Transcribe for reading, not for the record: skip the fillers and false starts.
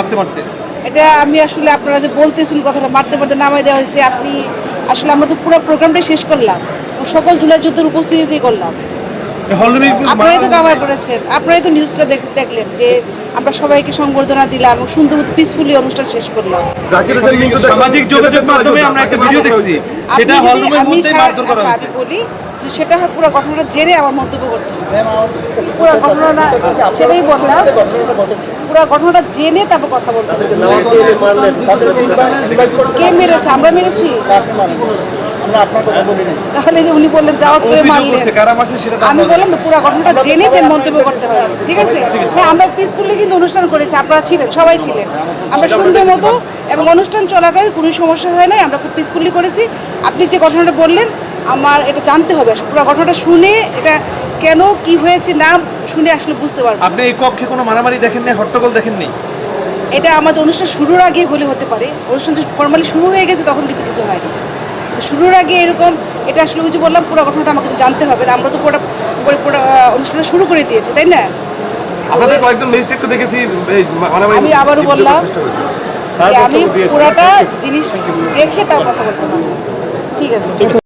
মারতে মারতে? এটা আমি আসলে আপনারা যে বলতেছেন কথাটা মারতে মারতে নামাই দেওয়া হয়েছে, আপনি আসলে আমরা তো পুরো প্রোগ্রামটাই শেষ করলাম, সকল জুলাই যুদ্ধের উপস্থিতি করলাম, আপনারাই তো কভার করেছেন, আপনারাই তো নিউজটা দেখলেন যে আমরা সবাইকে সংবর্ধনা দিলাম এবং সুন্দর মতো পিসফুলি অনুষ্ঠান শেষ করলাম। সামাজিক যোগাযোগ মাধ্যমে আমরা একটা ভিডিও দেখছি, সেটা হলরুমের মধ্যেই মারধর করা হয়েছে। আমি বলি সেটা পুরো ঘটনাটা জেনে আমার মন্তব্য করতে হবে। পুরো ঘটনাটা সেটাই বললাম, পুরো ঘটনাটা জেনে তারপর কথা বলতে হবে। কে মেরেছে? আমরা মেরেছি? তাহলে যে উনি বললেন দাওয়াত করে মারলেন, আমি বললাম তো পুরো ঘটনাটা জেনে দেন মন্তব্য করতে হবে, ঠিক আছে? হ্যাঁ, আমরা পিসফুলি কিন্তু অনুষ্ঠান করেছি, আপনারা ছিলেন, সবাই ছিলেন, আমরা সুন্দর মতো এবং অনুষ্ঠান চলাকালীন কোনো সমস্যা হয় নাই, আমরা খুব পিসফুলি করেছি। আপনি যে ঘটনাটা বললেন আমার এটা জানতে হবে, পুরো ঘটনাটা শুনে এটা কেন কি হয়েছে না শুনে আসলে বুঝতে পারবো। আপনি এই কক্ষে কোনো মারামারি দেখেননি, হট্টগোল দেখেননি? এটা আমাদের অনুষ্ঠান শুরুর আগে হলে হতে পারে, অনুষ্ঠান ফর্মালি শুরু হয়ে গেছে তখন কিন্তু কিছু হয়নি, শুরুর আগে এরকম এটা আসলে ওই যে বললাম পুরো ঘটনাটা আমাকে তো জানতে হবে, আমরা তো পুরো অনুষ্ঠানটা শুরু করে দিয়েছি, তাই না? আপনাদের কয়েকজন ম্যাজিস্ট্রেটকে দেখেছি আমি আবারও বললাম আমি পুরোটা জিনিস দেখে তার কথা বলতে পারবো, ঠিক আছে।